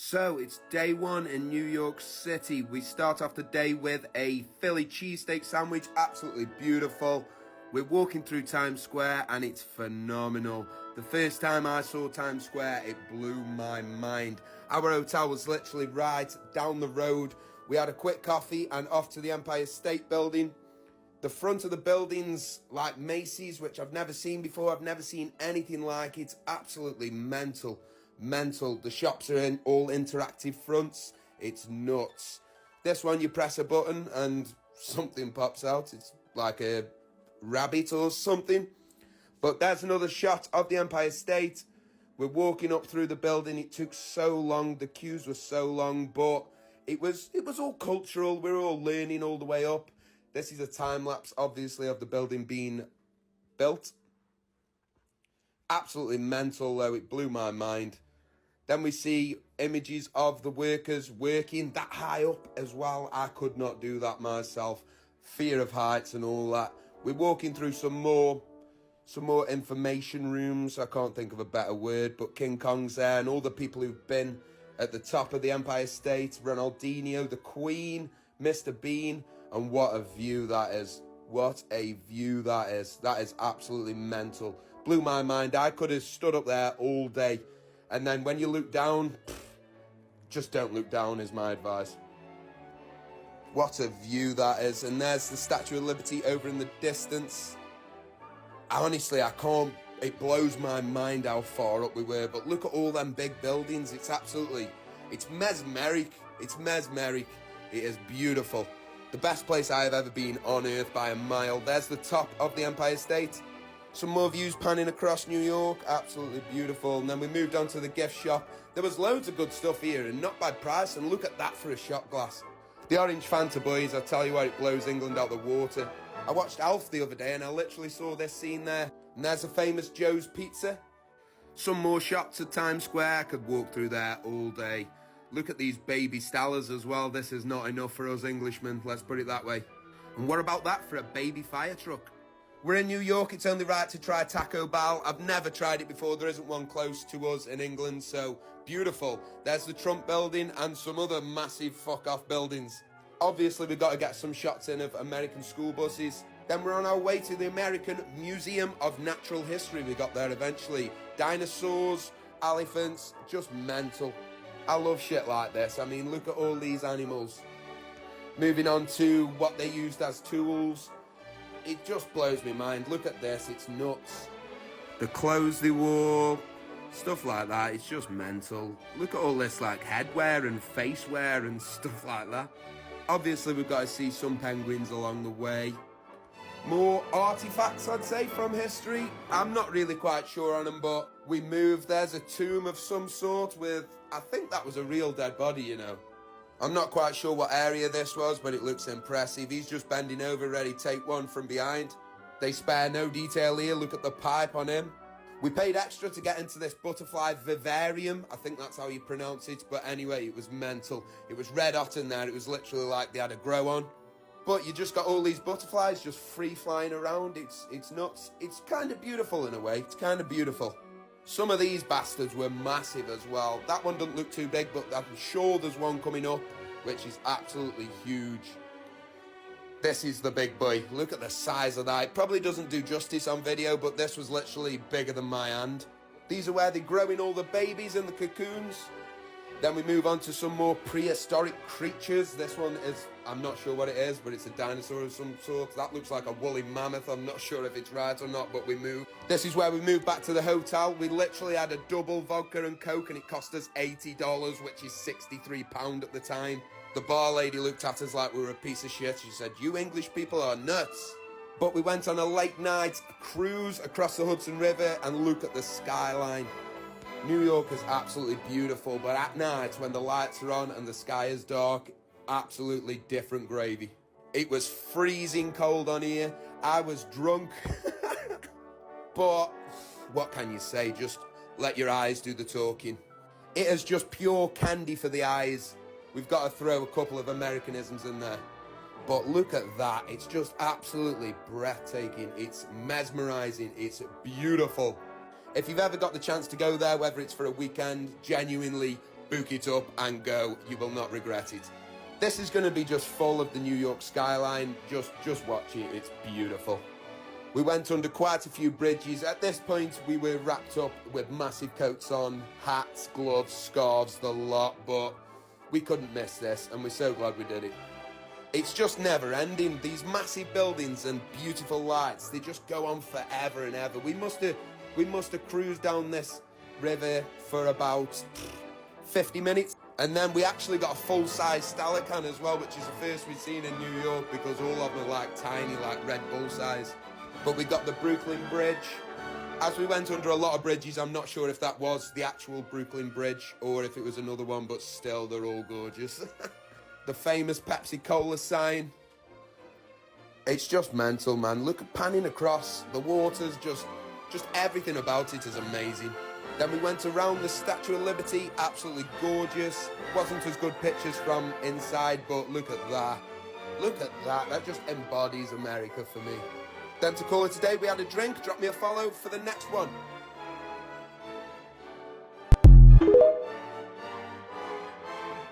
So it's day one in New York City. We start off the day with a Philly cheesesteak sandwich, absolutely beautiful. We're walking through Times Square and it's phenomenal. The first time I saw Times Square, it blew my mind. Our hotel was literally right down the road. We had a quick coffee and off to the Empire State Building. The front of the building's like Macy's, which I've never seen before. I've never seen anything like it. It's absolutely mental. The shops are in all interactive fronts. It's nuts. This one, you press a button and something pops out. It's like a rabbit or something. But there's another shot of the Empire State. We're walking up through the building. It took so long. The queues were so long, but it was all cultural. We were all learning all the way up. This is a time lapse, obviously, of the building being built. Absolutely mental, though. It blew my mind. Then we see images of the workers working that high up as well. I could not do that myself. Fear of heights and all that. We're walking through some more information rooms. I can't think of a better word, but King Kong's there and all the people who've been at the top of the Empire State. Ronaldinho, the Queen, Mr. Bean, and what a view that is. What a view that is. That is absolutely mental. Blew my mind. I could have stood up there all day. And then when you look down, just don't look down is my advice. What a view that is. And there's the Statue of Liberty over in the distance. Honestly, I can't, it blows my mind how far up we were. But look at all them big buildings. It's mesmeric. It's mesmeric. It is beautiful. The best place I have ever been on earth by a mile. There's the top of the Empire State. Some more views panning across New York, absolutely beautiful. And then we moved on to the gift shop. There was loads of good stuff here and not bad price, and look at that for a shot glass. The orange Fanta boys, I tell you what, it blows England out the water. I watched Alf the other day and I literally saw this scene there. And there's a famous Joe's Pizza. Some more shots at Times Square, I could walk through there all day. Look at these baby Stellas as well. This is not enough for us Englishmen, let's put it that way. And what about that for a baby fire truck? We're in New York, it's only right to try Taco Bell. I've never tried it before, there isn't one close to us in England, so beautiful. There's the Trump building and some other massive fuck-off buildings. Obviously, we've got to get some shots in of American school buses. Then we're on our way to the American Museum of Natural History. We got there eventually. Dinosaurs, elephants, just mental. I love shit like this. I mean, look at all these animals. Moving on to what they used as tools. It just blows my mind. Look at this, it's nuts. The clothes they wore, stuff like that, it's just mental. Look at all this like headwear and face wear and stuff like that. Obviously we've got to see some penguins along the way. More artifacts, I'd say, from history. I'm not really quite sure on them, but we moved. There's a tomb of some sort with, I think that was a real dead body, you know. I'm not quite sure what area this was, but it looks impressive. He's just bending over, ready to take one from behind. They spare no detail here. Look at the pipe on him. We paid extra to get into this butterfly vivarium. I think that's how you pronounce it. But anyway, it was mental. It was red hot in there. It was literally like they had a grow on. But you just got all these butterflies just free flying around. It's nuts. It's kind of beautiful in a way. It's kind of beautiful. Some of these bastards were massive as well. That one doesn't look too big, but I'm sure there's one coming up, which is absolutely huge. This is the big boy. Look at the size of that. It probably doesn't do justice on video, but this was literally bigger than my hand. These are where they're growing all the babies in the cocoons. Then we move on to some more prehistoric creatures. This one is, I'm not sure what it is, but it's a dinosaur of some sort. That looks like a woolly mammoth. I'm not sure if it's right or not, but we move. This is where we moved back to the hotel. We literally had a double vodka and coke and it cost us $80, which is £63 at the time. The bar lady looked at us like we were a piece of shit. She said, "You English people are nuts." But we went on a late night cruise across the Hudson River and look at the skyline. New York is absolutely beautiful, but at night when the lights are on and the sky is dark, absolutely different gravy. It was freezing cold on here. I was drunk. But what can you say? Just let your eyes do the talking. It is just pure candy for the eyes. We've got to throw a couple of Americanisms in there. But look at that. It's just absolutely breathtaking. It's mesmerizing. It's beautiful. If you've ever got the chance to go there, whether it's for a weekend, genuinely book it up and go. You will not regret it. This is going to be just full of the New York skyline. Just watch it. It's beautiful. We went under quite a few bridges. At this point, we were wrapped up with massive coats on, hats, gloves, scarves, the lot, but we couldn't miss this, and we're so glad we did it. It's just never ending. These massive buildings and beautiful lights, they just go on forever and ever. We must have cruised down this river for about 50 minutes. And then we actually got a full-size Stalacan as well, which is the first we've seen in New York, because all of them are like tiny, like Red Bull size. But we got the Brooklyn Bridge. As we went under a lot of bridges, I'm not sure if that was the actual Brooklyn Bridge or if it was another one, but still, they're all gorgeous. The famous Pepsi Cola sign. It's just mental, man. Look at panning across. The water's just everything about it is amazing. Then we went around the Statue of Liberty, absolutely gorgeous. Wasn't as good pictures from inside, but look at that. Look at that, that just embodies America for me. Then to call it a day, we had a drink. Drop me a follow for the next one.